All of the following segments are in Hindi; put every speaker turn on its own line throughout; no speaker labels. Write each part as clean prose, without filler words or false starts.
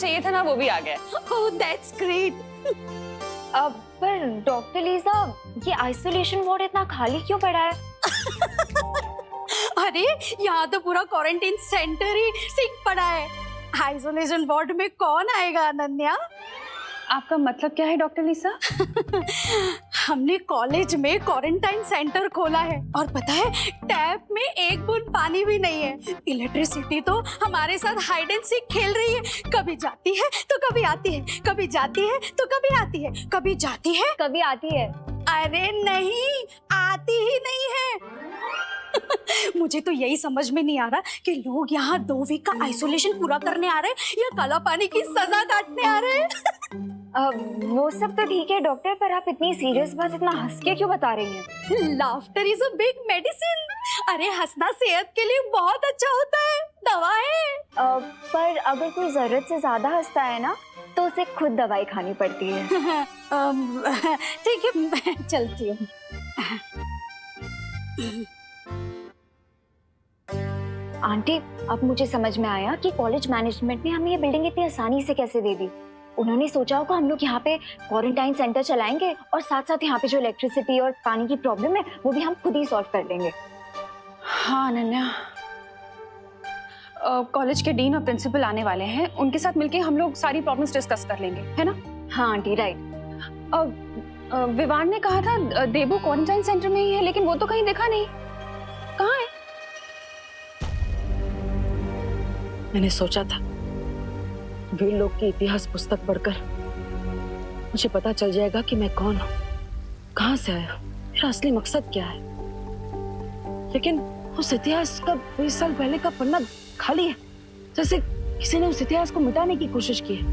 चाहिए था ना, वो भी आ गया।
Oh that's great.
पर डॉक्टर लीजा, ये आइसोलेशन वार्ड इतना खाली क्यों पड़ा है?
अरे यहाँ तो पूरा क्वारंटाइन सेंटर ही सिक पड़ा है। आइसोलेशन वार्ड में कौन आएगा अनन्या?
आपका मतलब क्या है डॉक्टर लीसा?
हमने कॉलेज में क्वारंटाइन सेंटर खोला है और पता है टैप में एक बूंद पानी भी नहीं है। इलेक्ट्रिसिटी तो हमारे साथ हाइड एंड सीक खेल रही है, कभी जाती है तो कभी आती है, कभी जाती है तो कभी आती है, कभी जाती है
कभी आती है।
अरे नहीं, आती ही नहीं है। मुझे तो यही समझ में नहीं आ रहा कि लोग यहाँ 2 वीक का आइसोलेशन पूरा करने आ रहे हैं या काला पानी की सजा काटने आ रहे हैं।
वो सब तो ठीक है डॉक्टर, पर आप इतनी सीरियस बात इतना हंस के क्यों बता रही हैं?
Laughter is a big medicine. अरे हंसना सेहत के लिए बहुत अच्छा होता है, दवा है।
पर अगर कोई जरूरत से ज्यादा हंसता है ना, तो उसे खुद दवाई खानी पड़ती है।
ठीक है, मैं चलती हूँ।
आंटी, अब मुझे समझ में आया कि कॉलेज मैनेजमेंट ने हमें ये बिल्डिंग इतनी आसानी से कैसे दे दी। उन्होंने सोचा होगा हम लोग यहाँ पे क्वारंटाइन सेंटर चलाएंगे और साथ साथ यहाँ पे जो इलेक्ट्रिसिटी और पानी की प्रॉब्लम है वो भी हम खुद ही सॉल्व कर लेंगे।
हाँ अनन्या, कॉलेज के डीन और प्रिंसिपल आने वाले हैं, उनके साथ मिलके हम लोग सारी प्रॉब्लम्स डिस्कस कर लेंगे, है ना?
हाँ आंटी, राइट।
विवान ने कहा था देबू क्वारंटाइन सेंटर में ही है, लेकिन वो तो कहीं दिखा नहीं। कहाँ है?
मैंने सोचा था वीर लोग की इतिहास पुस्तक पढ़कर मुझे पता चल जाएगा कि मैं कौन हूँ, कहाँ से आया हूँ, मेरा असली मकसद क्या है। लेकिन उस इतिहास का 20 साल पहले का पन्ना खाली है, जैसे किसी ने उस इतिहास को मिटाने की कोशिश की है।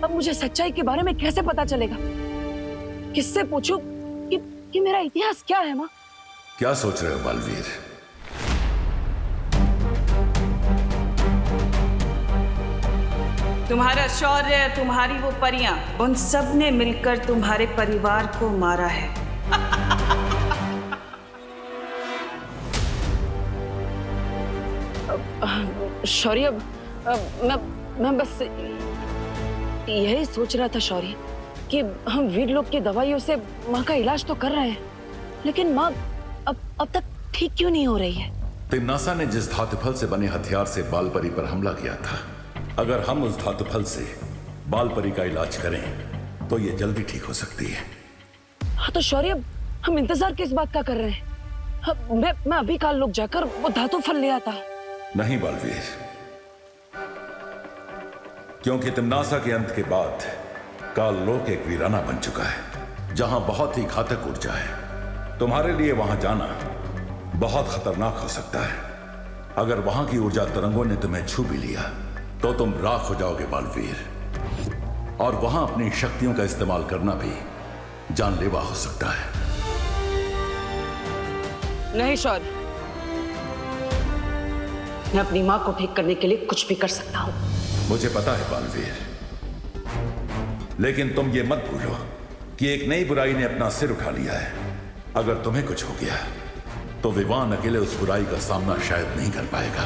अब मुझे सच्चाई के बारे में कैसे पता चलेगा? किससे पूछूं कि मेरा इतिहास क्या है? माँ,
क्या सोच रहे हो बालवीर?
तुम्हारा शौर्य, तुम्हारी वो परियां, उन सब ने मिलकर तुम्हारे परिवार को मारा है।
शौर्य, मैं बस यही सोच रहा था शौर्य कि हम वीर लोग की दवाइयों से माँ का इलाज तो कर रहे हैं, लेकिन माँ अब तक ठीक क्यों नहीं हो रही है?
तिम्नासा ने जिस धातुफल से बने हथियार से बालपरी पर हमला किया था, अगर हम उस धातुफल से बालपरी का इलाज करें तो ये जल्दी ठीक हो सकती है।
हाँ तो शौर्य, हम इंतजार किस बात का कर रहे हैं? मैं अभी काल लोग जाकर वो धातुफल ले आता।
नहीं बालवीर, क्योंकि तिम्नासा के अंत के बाद काल लोक एक वीराना बन चुका है जहां बहुत ही घातक ऊर्जा है। तुम्हारे लिए वहां जाना बहुत खतरनाक हो सकता है। अगर वहां की ऊर्जा तरंगों ने तुम्हें छू भी लिया तो तुम राख हो जाओगे बालवीर, और वहां अपनी शक्तियों का इस्तेमाल करना भी जानलेवा हो सकता है।
नहीं शौर्य, मैं अपनी माँ को ठीक करने के लिए कुछ भी कर सकता हूँ।
मुझे पता है बालवीर, लेकिन तुम ये मत भूलो कि एक नई बुराई ने अपना सिर उठा लिया है। अगर तुम्हें कुछ हो गया तो विवान अकेले उस बुराई का सामना शायद नहीं कर पाएगा।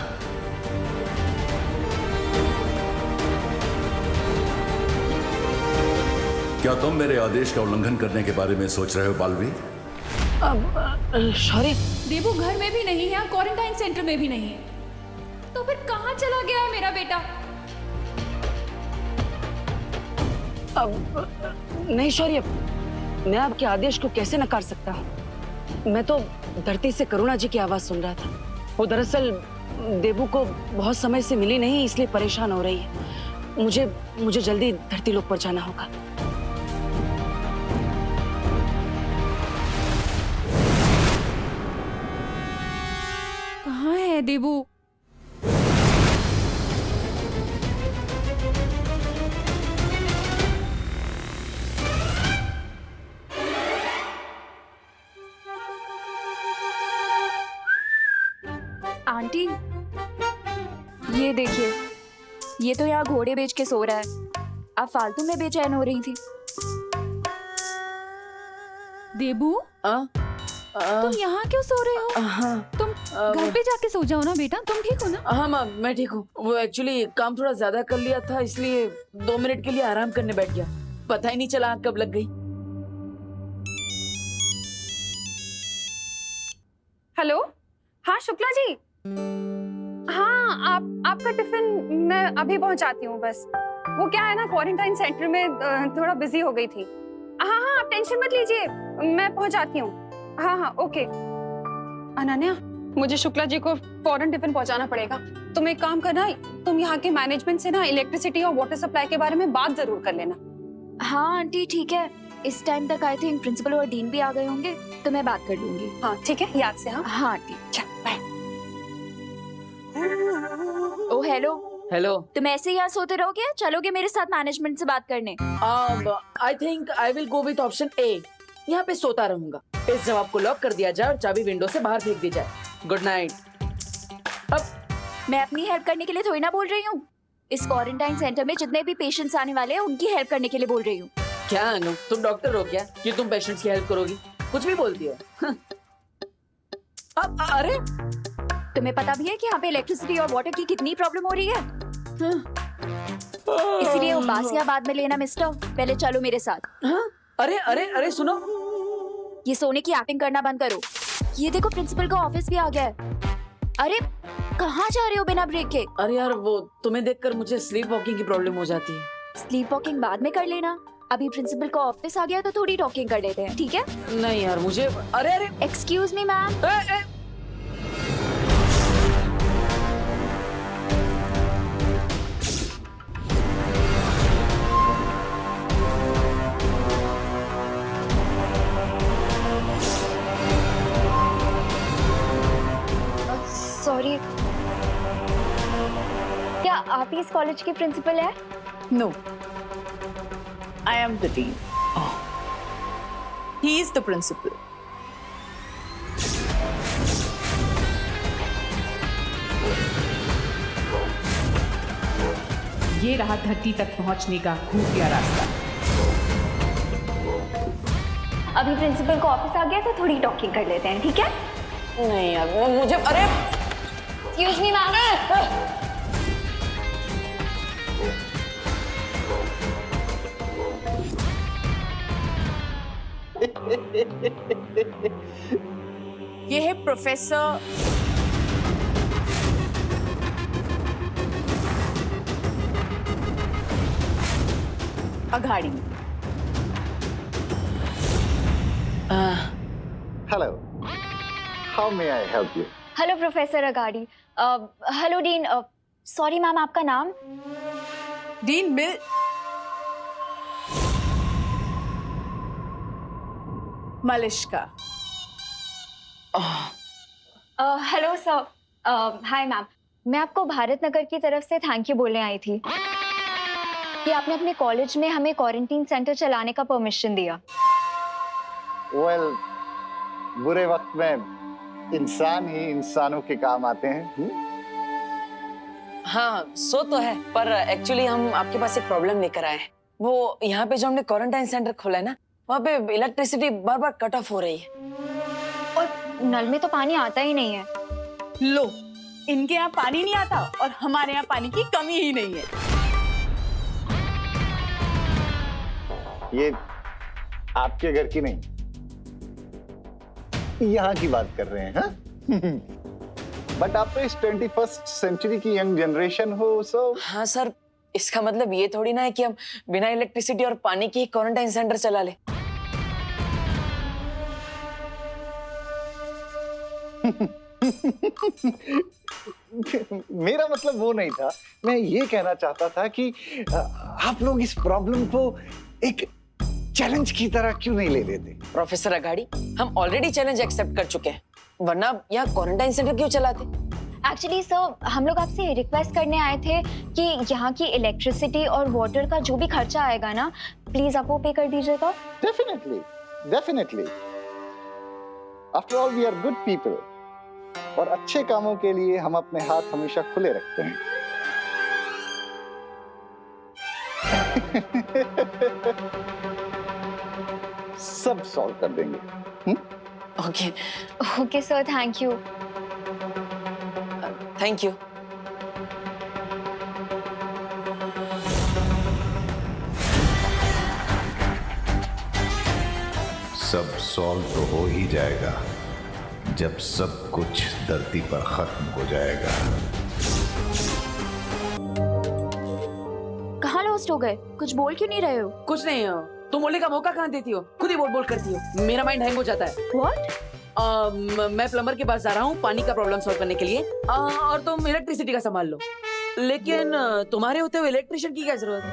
क्या तुम मेरे आदेश का उल्लंघन करने के बारे में सोच रहे हो बालवीर?
शौर्य,
देबू घर में भी नहीं है, क्वारंटाइन सेंटर में भी नहीं है, तो फिर कहाँ चला गया है मेरा बेटा?
नहीं शौर्य, मैं आपके आदेश को कैसे नकार सकता हूँ? मैं तो धरती से करुणा जी की आवाज सुन रहा था। वो दरअसल देबू को बहुत समय से मिली नहीं, इसलिए परेशान हो रही है। मुझे जल्दी धरती लोक पर जाना होगा।
कहाँ है देबू? आंटी, ये देखिए, ये तो यहाँ घोड़े बेच के सो रहा है। आप फालतू में बेचैन हो रही थी। देबू, तुम यहाँ क्यों सो रहे हो?
हाँ,
तुम घर पे जाके सो जाओ ना बेटा, तुम ठीक हो ना?
हाँ माँ, मैं ठीक हूँ। वो एक्चुअली काम थोड़ा ज्यादा कर लिया था, इसलिए 2 मिनट के लिए आराम करने बैठ गया। पता ही नहीं चला आँख कब लग गई।
हेलो, हाँ शुक्ला जी। हाँ, आपका टिफिन मैं अभी पहुंचाती हूँ बस। वो क्या है ना, क्वारंटाइन सेंटर में थोड़ा बिजी हो गई थी। हाँ हाँ, आप टेंशन मत लीजिए, मैं पहुंचाती हूँ। हाँ हाँ, ओके। अनन्या, मुझे शुक्ला जी को फौरन टिफिन पहुंचाना पड़ेगा। तुम एक काम करना, तुम यहाँ के मैनेजमेंट से ना इलेक्ट्रिसिटी और वाटर सप्लाई के बारे में बात जरूर कर लेना।
हाँ आंटी ठीक है, इस टाइम तक आई थिंक प्रिंसिपल और डीन भी आ गए होंगे, तो मैं बात कर लूंगी।
हाँ ठीक है, याद से। हाँ
हाँ आंटी।
चल बाय।
ओ हेलो,
हेलो।
तुम ऐसे ही यहाँ सोते रहोगे या चलोगे मेरे साथ मैनेजमेंट से बात करने?
I think I will go with option A. यहाँ पे सोता रहूंगा। इस जवाब को लॉक कर दिया जाए और चाबी विंडो से बाहर फेंक दी जाए। Good night. अब
मैं अपनी हेल्प करने के लिए थोड़ी ना बोल रही हूँ। इस क्वारंटाइन सेंटर में जितने भी पेशेंट्स आने वाले हैं उनकी हेल्प करने के लिए बोल रही हूँ।
क्या अनु, तुम डॉक्टर हो क्या कि तुम पेशेंट्स की हेल्प करोगी? कुछ भी बोलती हो। अब अरे
तुम्हें पता भी है कि यहाँ पे इलेक्ट्रिसिटी और वाटर की कितनी प्रॉब्लम हो रही है? इसीलिए वो बासिया बाद में लेना मिस्टर, पहले चलो मेरे साथ।
हाँ? अरे अरे अरे सुनो,
ये सोने की एक्टिंग करना बंद करो। ये देखो प्रिंसिपल का ऑफिस भी आ गया है। अरे कहाँ जा रहे हो बिना ब्रेक के?
अरे यार वो तुम्हें देखकर मुझे स्लीप वॉकिंग की प्रॉब्लम हो जाती है।
स्लीप वॉकिंग बाद में कर लेना, अभी प्रिंसिपल का ऑफिस आ गया तो थोड़ी टॉकिंग कर लेते हैं, ठीक है?
नहीं यार मुझे, अरे अरे
एक्सक्यूज मी मैम।
सॉरी, क्या आप ही इस कॉलेज की प्रिंसिपल है?
No, I am the dean. He is the principal.
ये रहा धरती तक पहुंचने का खुफिया रास्ता।
अभी प्रिंसिपल का ऑफिस आ गया तो थोड़ी टॉकिंग कर लेते हैं, ठीक है?
नहीं यार वो मुझे, अरे
एक्सक्यूज मी मैम।
ये है professor Aghadi.
Hello. How may I help you?
Hello professor Agadi. Hello dean. Sorry ma'am, आपका नाम?
डीन मिल Malishka.
Hello sir. Hi ma'am, मैं आपको भारत नगर की तरफ से थैंक यू बोलने आई थी कि आपने अपने कॉलेज में हमें क्वारंटीन सेंटर चलाने का परमिशन दिया।
Well, बुरे वक्त में इंसान ही इंसानों के काम आते हैं।
हाँ सो तो है, पर एक्चुअली हम आपके पास एक प्रॉब्लम लेकर आए हैं। वो यहाँ पे जो हमने क्वारंटाइन सेंटर खोला है ना, वहाँ पे इलेक्ट्रिसिटी बार बार कट ऑफ हो रही है।
और नल में तो पानी आता ही नहीं है।
लो, इनके यहाँ पानी नहीं आता और हमारे यहाँ पानी की कमी ही नहीं है।
ये आपके घर की नहीं, यहाँ की बात कर रहे हैं। हाँ? बट आप तो इस 21st सेंचुरी की यंग जनरेशन हो, सो
हाँ सर, इसका मतलब ये थोड़ी ना है कि हम बिना इलेक्ट्रिसिटी और पानी के ही क्वारंटाइन सेंटर चला ले।
मेरा मतलब वो नहीं था। मैं ये कहना चाहता था कि आप लोग इस प्रॉब्लम को एक चैलेंज की तरह क्यों नहीं ले लेते?
प्रोफेसर अघाड़ी, हम ऑलरेडी चैलेंज एक्सेप्ट कर चुके हैं, वरना यहाँ क्वारंटाइन सेंटर क्यों चलाते?
एक्चुअली सर, हम लोग आपसे रिक्वेस्ट करने आए थे कि यहाँ की इलेक्ट्रिसिटी और वाटर का जो भी खर्चा आएगा ना, प्लीज आप वो पे कर दीजिएगा।
Definitely, definitely. After all we are good people, और अच्छे कामों के लिए हम अपने हाथ हमेशा खुले रखते हैं। सब सॉल्व कर देंगे।
Okay
okay sir, thank you.
Thank you.
सब सॉल्व तो हो ही जाएगा जब सब कुछ धरती पर खत्म हो जाएगा।
कहाँ लॉस्ट हो गए? कुछ बोल क्यों नहीं रहे हो?
कुछ नहीं हो, तुम बोलने का मौका कहाँ देती हो? खुद ही बोल बोल करती हो, मेरा माइंड हैंग हो जाता है।
What?
मैं प्लम्बर के पास जा रहा हूँ पानी का प्रॉब्लम सॉल्व करने के लिए, और तुम इलेक्ट्रिसिटी का संभाल लो। लेकिन तुम्हारे होते हुए इलेक्ट्रिशियन की क्या जरूरत है?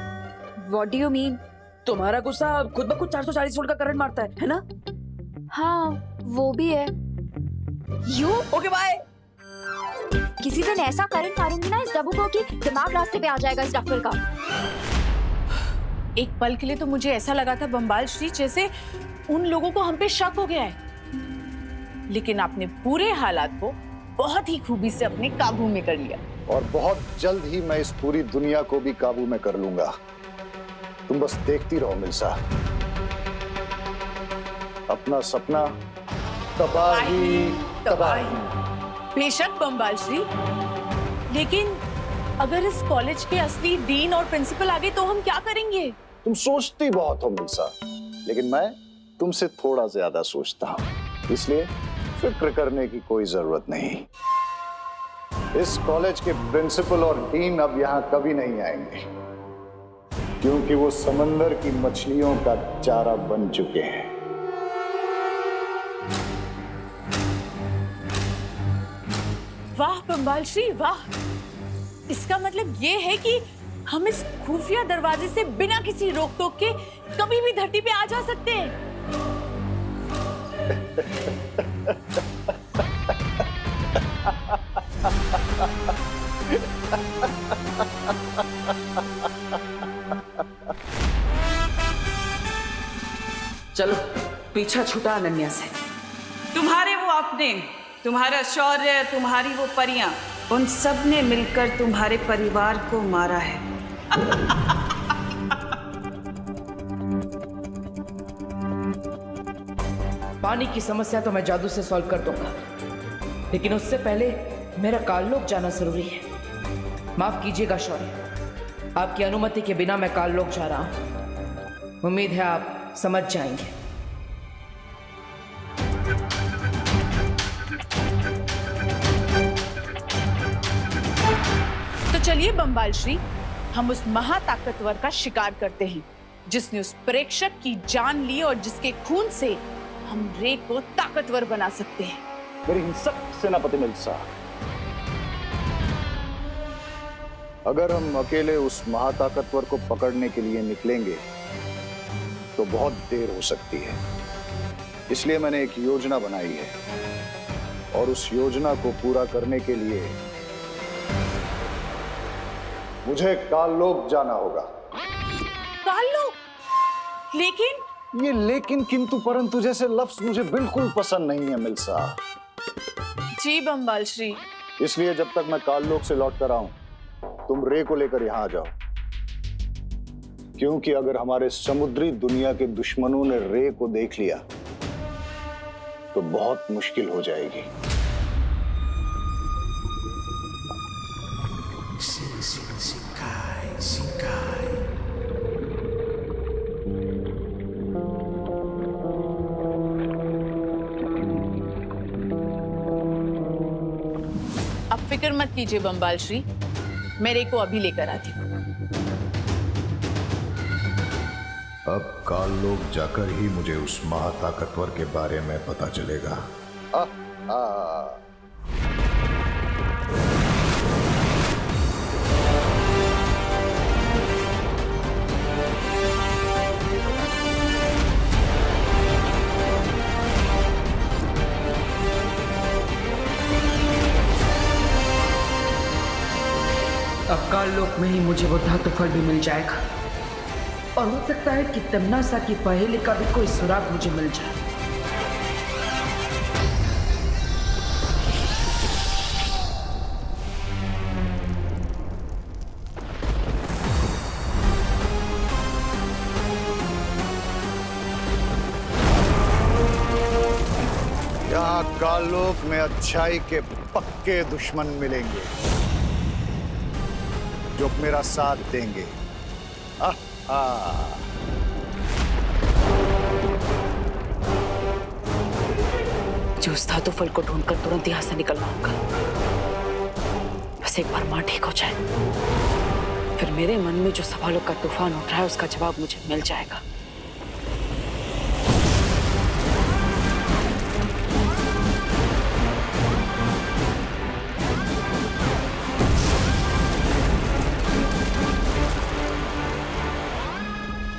What do you mean?
तुम्हारा गुस्सा खुद ब खुद 440 वोल्ट का करंट मारता है ना?
हाँ, वो भी है।
You okay bye.
किसी दिन ऐसा करंट मारूंगी ना इस डब्बू को कि दिमाग रास्ते पे आ जाएगा इस डफर का।
एक पल के लिए तो मुझे ऐसा लगा था बम्बाल श्री जैसे उन लोगों को हम पे शक हो गया है, लेकिन आपने पूरे हालात को बहुत ही खूबी से अपने काबू में कर लिया।
और बहुत जल्द ही मैं इस पूरी दुनिया को भी काबू में कर लूंगा। तुम बस देखती रहो मिल्सा। अपना सपना तबाही तबाही।
बेशक बम्बाल श्री, लेकिन अगर इस कॉलेज के असली डीन और प्रिंसिपल आ गए तो हम क्या करेंगे?
तुम सोचती बहुत हो मिल्सा, लेकिन मैं तुमसे थोड़ा ज्यादा सोचता हूँ, इसलिए फिक्र करने की कोई जरूरत नहीं। इस कॉलेज के प्रिंसिपल और डीन अब यहाँ कभी नहीं आएंगे, क्योंकि वो समंदर की मछलियों का चारा बन चुके हैं।
वाह बम्बाल श्री वाह, इसका मतलब ये है कि हम इस खुफिया दरवाजे से बिना किसी रोक टोक के कभी भी धरती पे आ जा सकते हैं।
चलो पीछा छूटा अनन्या से।
तुम्हारे वो अपने, तुम्हारा शौर्य, तुम्हारी वो परियां, उन सब ने मिलकर तुम्हारे परिवार को मारा है।
पानी की समस्या तो मैं जादू से सॉल्व कर दूंगा, लेकिन उससे पहले मेरा काललोक जाना जरूरी है। माफ कीजिएगा शौर्य, आपकी अनुमति के बिना मैं काललोक जा रहा हूं। उम्मीद है आप समझ जाएंगे।
तो चलिए बम्बाल श्री, हम उस महाताकतवर का शिकार करते हैं जिसने उस प्रेक्षक की जान ली और जिसके खून से हम रे को ताकतवर बना सकते हैं।
मेरी हिंसक सेनापति मिल्सा, अगर हम अकेले उस महाताकतवर को पकड़ने के लिए निकलेंगे तो बहुत देर हो सकती है। इसलिए मैंने एक योजना बनाई है, और उस योजना को पूरा करने के लिए मुझे काललोक जाना होगा।
काललोक? लेकिन
ये लेकिन किंतु परंतु जैसे लफ्ज मुझे बिल्कुल पसंद नहीं है मिल्सा।
जी बम्बाल श्री।
इसलिए जब तक मैं काललोक से लौट कर आऊं, तुम रे को लेकर यहां आ जाओ, क्योंकि अगर हमारे समुद्री दुनिया के दुश्मनों ने रे को देख लिया तो बहुत मुश्किल हो जाएगी।
अब फिक्र मत कीजिए बम्बाल श्री, मैं रे को अभी लेकर आती हूँ।
अब काललोक जाकर ही मुझे उस महाताकतवर के बारे में पता चलेगा।
अब काललोक में ही मुझे वो धातु फल भी मिल जाएगा, और हो सकता है कि तमनासा की पहेली का भी कोई सुराग मुझे मिल जाए।
यहाँ यहाँ कालोक में अच्छाई के पक्के दुश्मन मिलेंगे जो मेरा साथ देंगे।
जो उस धातु फल को ढूंढकर तुरंत यहाँ से निकलना होगा। बस एक बार माँ ठीक हो जाए, फिर मेरे मन में जो सवालों का तूफान उठ रहा है उसका जवाब मुझे मिल जाएगा।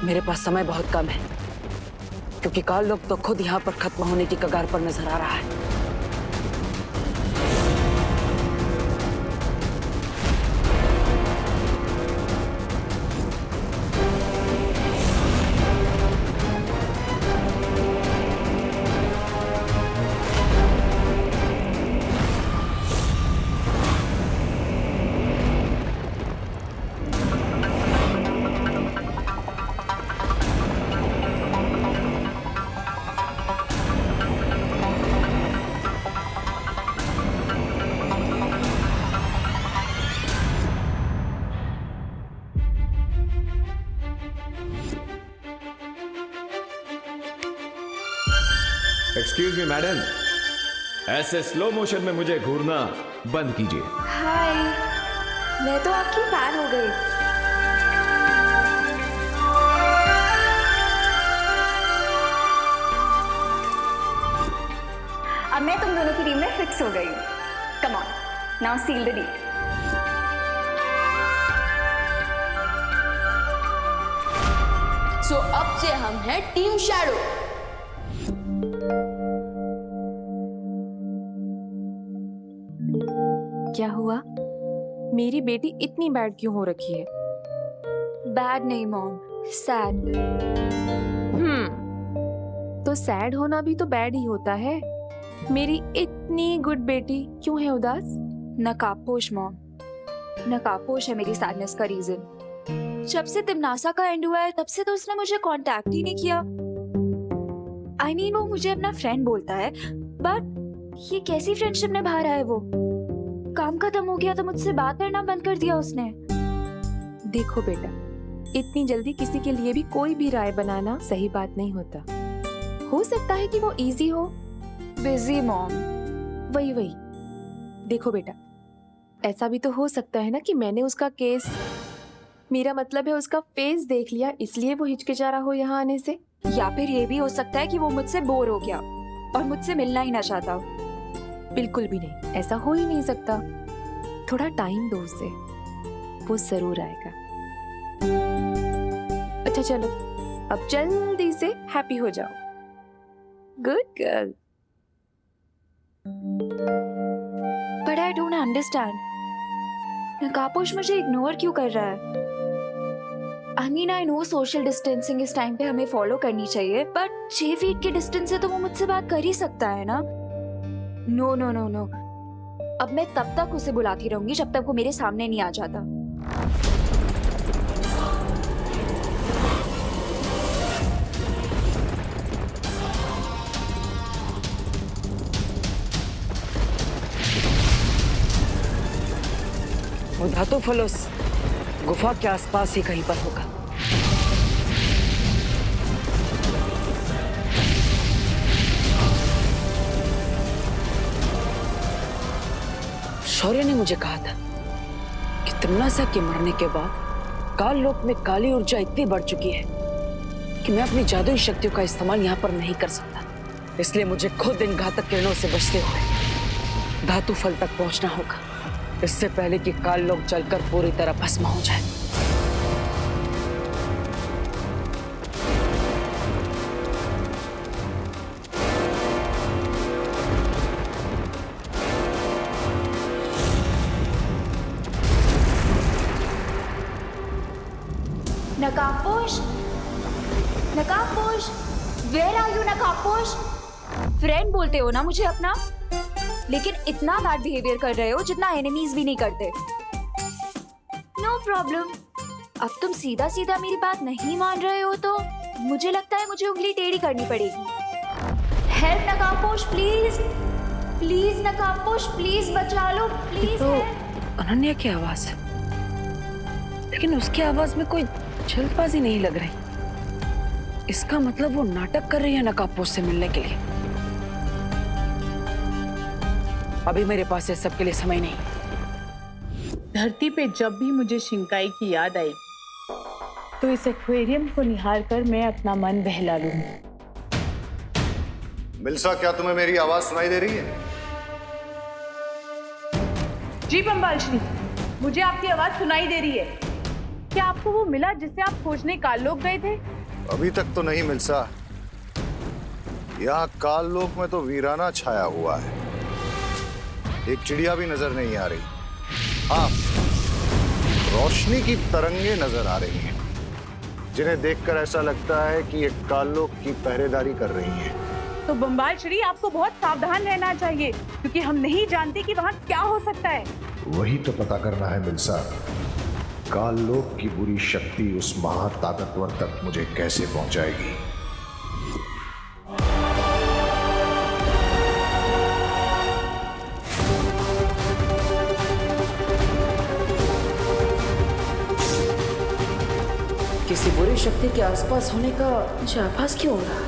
मेरे पास समय बहुत कम है, क्योंकि काल लोग तो खुद यहाँ पर खत्म होने की कगार पर नजर आ रहा है।
एक्सक्यूज मी मैडम, ऐसे स्लो मोशन में मुझे घूरना बंद कीजिए।
हाय, मैं तो आपकी फैन हो गई।
अब मैं तुम दोनों की टीम में फिक्स हो गई। Come on, now seal the deal.
So अब से हम हैं टीम शैडो।
क्या हुआ? मेरी बेटी इतनी बैड क्यों हो रखी है? बैड नहीं मॉम, सैड। तो सैड होना भी तो बैड ही होता है। मेरी इतनी गुड बेटी क्यों है उदास? नकाबपोश मॉम, नकाबपोश है मेरी सैडनेस का रीजन। जब से तिमनासा का एंड हुआ है तब से तो उसने मुझे कांटेक्ट ही नहीं किया। I mean, वो मुझे अपना फ्रेंड बोलता है, बट ये कैसी फ्रेंडशिप निभा रहा है वो? काम खत्म हो गया तो मुझसे बात करना बंद कर दिया उसने।
देखो बेटा, इतनी जल्दी किसी के लिए भी कोई भी राय बनाना सही बात नहीं होता। हो सकता है कि वो इजी हो।
Busy mom.
वही देखो बेटा, ऐसा भी तो हो सकता है ना कि मैंने उसका केस, मेरा मतलब है उसका फेस देख लिया इसलिए वो हिचकिचा रहा हो यहाँ आने से।
या फिर ये भी हो सकता है कि वो मुझसे बोर हो गया और मुझसे मिलना ही ना चाहता।
बिल्कुल भी नहीं, ऐसा हो ही नहीं सकता। थोड़ा टाइम दो उसे, वो जरूर आएगा। अच्छा चलो, अब जल्दी से हैप्पी हो जाओ। Good girl.
But I don't understand, नकाबपोश मुझे इग्नोर क्यों कर रहा है? I mean, I know social distancing इस टाइम पे हमें फॉलो करनी चाहिए, बट 6 फीट के डिस्टेंस से तो वो मुझसे बात कर ही सकता है ना? नो नो नो नो, अब मैं तब तक उसे बुलाती रहूंगी जब तक वो मेरे सामने नहीं आ जाता।
वो धातु फलोस गुफा के आसपास ही कहीं पर होगा। शौर्य ने मुझे कहा था कि तिमनासा के मरने के बाद काल लोक में काली ऊर्जा इतनी बढ़ चुकी है कि मैं अपनी जादुई शक्तियों का इस्तेमाल यहाँ पर नहीं कर सकता। इसलिए मुझे खुद इन घातक किरणों से बचते हुए धातु फल तक पहुंचना होगा, इससे पहले कि काल लोक जलकर पूरी तरह भस्म हो जाए।
नकाबपोश, नकाबपोश, वेयर आर यू नकाबपोश? फ्रेंड बोलते हो ना मुझे अपना, लेकिन इतना बैड बिहेवियर कर रहे हो जितना एनिमीज भी नहीं करते। नो प्रॉब्लम, अब तुम सीधा सीधा मेरी बात नहीं मान रहे हो तो मुझे लगता है मुझे उंगली टेढ़ी करनी पड़ेगी। हेल्प नकाबपोश प्लीज।
प्लीज नकाबपोश, प्लीज बचा लो, प्लीज।
तो अनन्या की आवाज है, लेकिन उसकी आवाज में कोई जल्दबाजी नहीं लग रही। इसका मतलब वो नाटक कर रही है नकाबपोश से मिलने के लिए। अभी मेरे पास इस सब के लिए समय नहीं।
धरती पे जब भी मुझे शिंकाई की याद आई तो इस एक्वेरियम को निहार कर मैं अपना मन बहला लूंगी।
मिल्सा, क्या तुम्हें मेरी आवाज सुनाई दे रही है?
जी बम्बाल श्री, मुझे आपकी आवाज सुनाई दे रही है। क्या आपको वो मिला जिसे आप खोजने काललोक गए थे?
अभी तक तो नहीं मिल्सा। यहाँ काललोक में तो वीराना छाया हुआ है, एक चिड़िया भी नजर नहीं आ रही। हाँ, रोशनी की तरंगे नजर आ रही हैं, जिन्हें देखकर ऐसा लगता है कि ये काललोक की पहरेदारी कर रही हैं।
तो बम्बाल श्री, आपको बहुत सावधान रहना चाहिए, क्योंकि हम नहीं जानते कि वहाँ क्या हो सकता है।
वही तो पता करना है मिल्सा। काललोक की बुरी शक्ति उस महाताकतवर तक मुझे कैसे पहुंचाएगी।
किसी बुरी शक्ति के आसपास होने का मुझे आभास क्यों हो रहा है?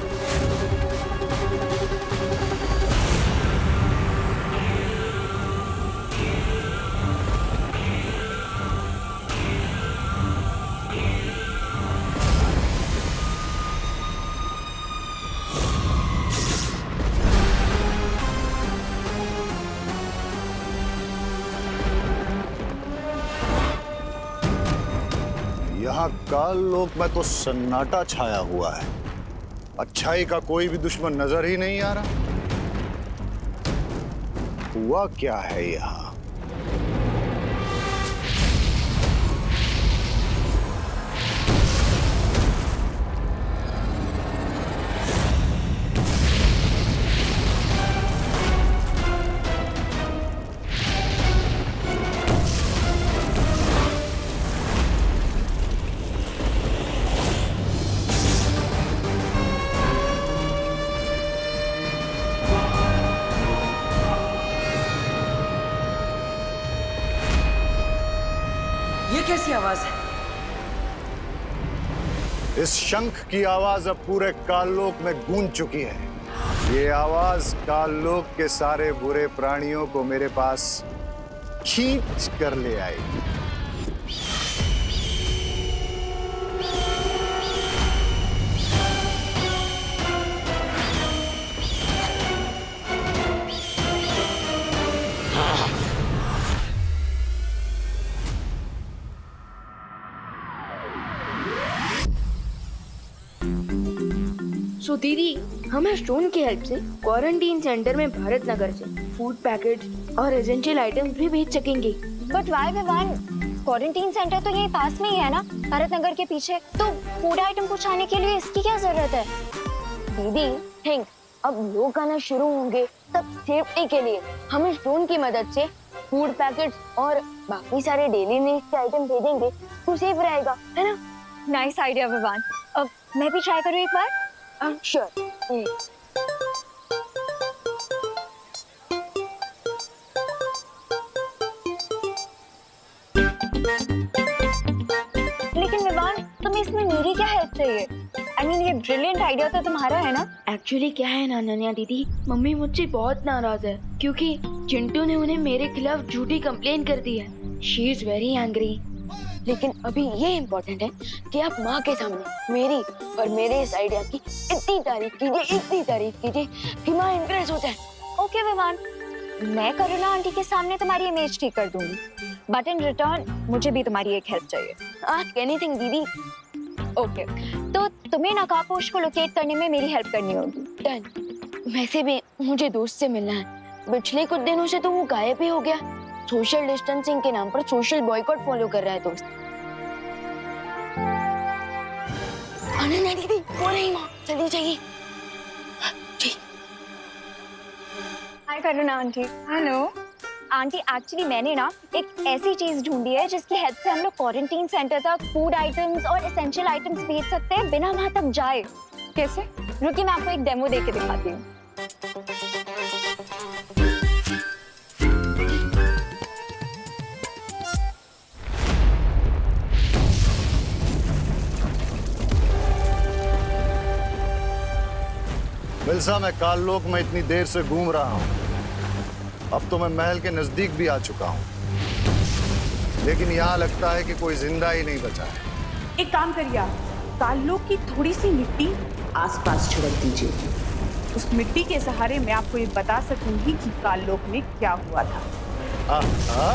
यहाँ काललोक में तो सन्नाटा छाया हुआ है, अच्छाई का कोई भी दुश्मन नजर ही नहीं आ रहा। हुआ क्या है यहाँ?
ये कैसी आवाज है?
इस शंख की आवाज अब पूरे काललोक में गूंज चुकी है। ये आवाज काललोक के सारे बुरे प्राणियों को मेरे पास खींच कर ले आएगी।
सो दीदी, हमें स्टोन की हेल्प से क्वारंटीन सेंटर में भारत नगर से फूड पैकेट और एसेंशियल आइटम्स भी भेज सकेंगे।
But why Vivaan, quarantine centre तो यही पास में ही है ना, भारत नगर के पीछे। तो फूड आइटम पहुंचाने के लिए इसकी क्या जरूरत है? दीदी थिंक, अब लोग आना शुरू होंगे, तब सेफ्टी के लिए हम इस ड्रोन की मदद से फूड पैकेट्स और बाकी सारे डेली नीड्स के आइटम भेजेंगे तो सेफ रहेगा, है ना? Nice idea Vivaan. अब मैं भी ट्राई करूँ एक बार? श्योर। लेकिन विवान, तुम्हें इसमें मेरी क्या हेल्प चाहिए? I mean, ये ब्रिलियंट आइडिया तो तुम्हारा है ना?
एक्चुअली क्या है ना अनन्या दीदी, मम्मी मुझसे बहुत नाराज है क्योंकि चिंटू ने उन्हें मेरे खिलाफ झूठी कंप्लेन कर दी है। She is very angry. लेकिन अभी ये इम्पोर्टेंट है कि आप माँ के सामने मेरी और मेरे इस आइडिया की इतनी तारीफ कीजिए कि माँ इम्प्रेस हो जाए।
ओके विवान, मैं करुणा आंटी के सामने तुम्हारी इमेज ठीक कर दूंगी, बट इन रिटर्न मुझे भी तुम्हारी एक हेल्प चाहिए।
आस्क एनीथिंग दीदी।
ओके, तो तुम्हें नकाबपोश को लोकेट करने में मेरी हेल्प करनी होगी।
डन। वैसे भी मुझे दोस्त से मिलना है, पिछले कुछ दिनों से तो वो गायब ही हो गया। सोशल डिस्टेंसिंग के नाम पर सोशल बॉयकॉट फॉलो कर रहा है दोस्त। अनन्या दीदी, वो नहीं माँ, जल्दी चाहिए।
हाय करुणा आंटी।
हेलो
आंटी, एक्चुअली मैंने ना एक ऐसी चीज ढूंढी है जिसकी हेल्प से हम लोग क्वारंटीन सेंटर तक फूड आइटम्स और एसेंशियल आइटम्स भेज सकते हैं बिना वहां तक जाए।
कैसे?
रुकिए, मैं आपको एक डेमो दे के दिखाती हूँ।
मिल्सा, मैं काललोक में इतनी देर से घूम रहा हूं। अब तो मैं महल के नजदीक भी आ चुका हूं, लेकिन यहाँ लगता है कि कोई जिंदा ही नहीं बचा है।
एक काम करिए आप, काललोक की थोड़ी सी मिट्टी आसपास छिड़क दीजिए। उस मिट्टी के सहारे मैं आपको ये बता सकूंगी कि काललोक में क्या हुआ था।
आहा।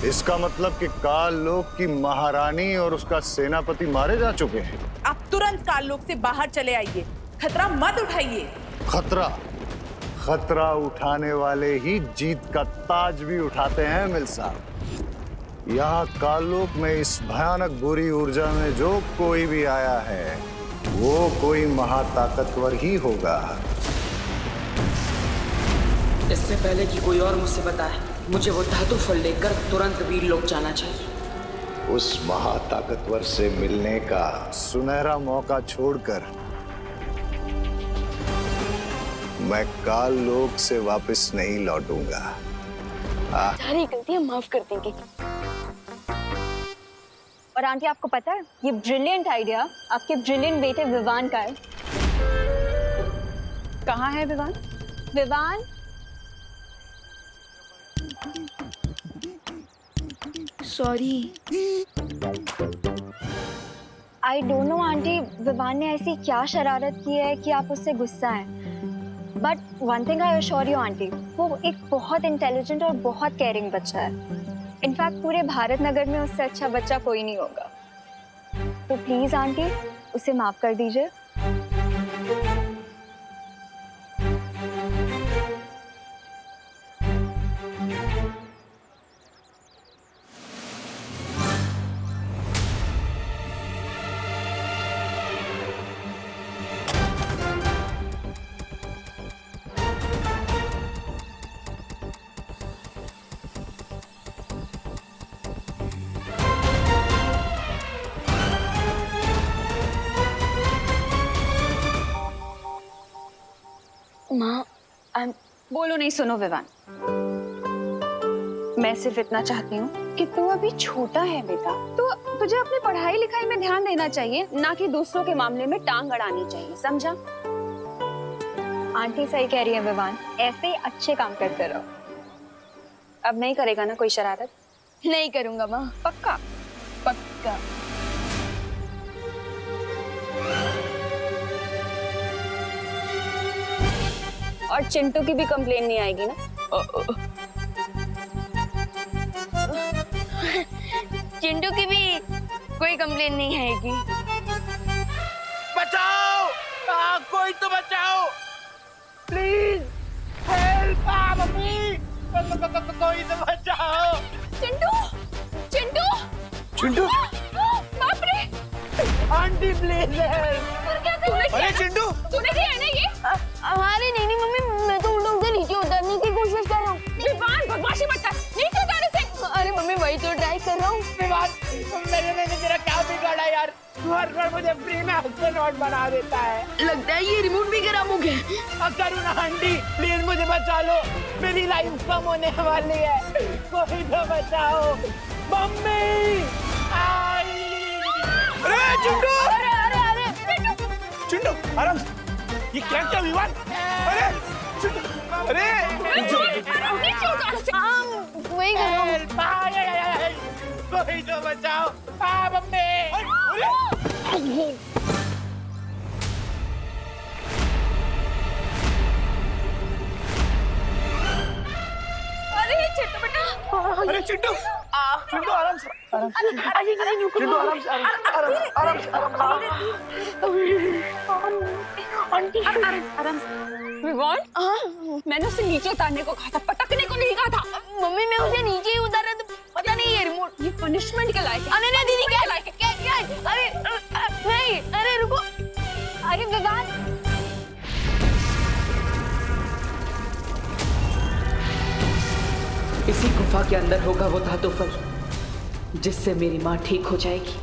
इसका मतलब कि काललोक की महारानी और उसका सेनापति मारे जा चुके हैं।
आप तुरंत काललोक से बाहर चले आइए, खतरा मत उठाइए।
खतरा उठाने वाले ही जीत का ताज भी उठाते हैं मिल्सा। यहाँ काललोक में इस भयानक बुरी ऊर्जा में जो कोई भी आया है वो कोई महाताकतवर ही होगा।
इससे पहले कि कोई और मुझसे बताए, मुझे वो धातु फल लेकर तुरंत वीरलोक जाना चाहिए।
उस महाताकतवर से मिलने का सुनहरा मौका छोड़कर मैं काललोक से वापस नहीं लौटूंगा।
सारी गलतियां माफ कर देंगे।
और आंटी, आपको पता है ये ब्रिलियंट आइडिया आपके ब्रिलियंट बेटे विवान का है।
कहाँ है Vivaan?
Vivaan,
sorry.
I don't know aunty, Vivaan ने ऐसी क्या शरारत की है कि आप उससे गुस्सा हैं। But one thing I assure you aunty, वो एक बहुत इंटेलिजेंट और बहुत केयरिंग बच्चा है। इनफैक्ट पूरे भारत नगर में उससे अच्छा बच्चा कोई नहीं होगा। तो प्लीज आंटी, उसे माफ कर दीजिए।
माँ,
बोलो नहीं। सुनो विवान, मैं सिर्फ इतना चाहती हूँ कि तू अभी छोटा है बेटा, तो तुझे अपनी पढ़ाई लिखाई में ध्यान देना चाहिए, ना कि दूसरों के मामले में टांग अड़ानी चाहिए, समझा?
आंटी सही कह रही है विवान, ऐसे ही अच्छे काम करते रहो।
अब नहीं करेगा ना कोई शरारत?
नहीं करूंगा माँ।
पक्का?
पक्का।
और चिंटू की भी कंप्लेन नहीं आएगी ना?
चिंटू की भी कोई कंप्लेन नहीं आएगी।
बचाओ! कोई तो बचाओ! Please help! मम्मी! कोई तो बचाओ!
चिंटू! चिंटू!
चिंटू!
बाप रे!
Aunty please help! अरे चिंटू!
तूने दिया है ना ये?
अरे नहीं मम्मी, मैं तो उल्टों से नीचे उतरने की कोशिश कर रहा हूँ।
विवान, बदमाशी मत कर, नीचे उतारने से।
अरे मम्मी, वही तो ट्राई कर रहा हूँ।
मैंने तेरा क्या बिगाड़ा यार? हर मुझे फ्री में एस्ट्रोनॉट बना देता है।
लगता है ये रिमोट भी खराब हो गया।
करुणा आंटी, प्लीज मुझे बचा लो, मेरी लाइफ कम होने वाली है, कोई तो बचाओ। मम्मी! अरे चिंटू! चिंटू आराम, ये क्या क्या विवाद? अरे चिंटू! अरे
वही कर रहा हूँ।
कोई तो बचाओ! मम्मी!
अरे चिंटू बेटा!
अरे चिंटू! चिंटू आराम से, चिंटू आराम से, आराम से।
विवान, मैंने उसे नीचे उतारने को कहा था, पटकने को नहीं कहा था।
मम्मी, मैं उसे नीचे ही उतारा तो पता नहीं ये रिमोट।
ये पनिशमेंट के लायक है।
अरे नहीं दीदी, क्या लायक है? क्या अरे नहीं, अरे रुको।
अरे विवान,
इसी गुफा के अंदर होगा वो धातु फल, जिससे मेरी माँ ठीक हो जाएगी।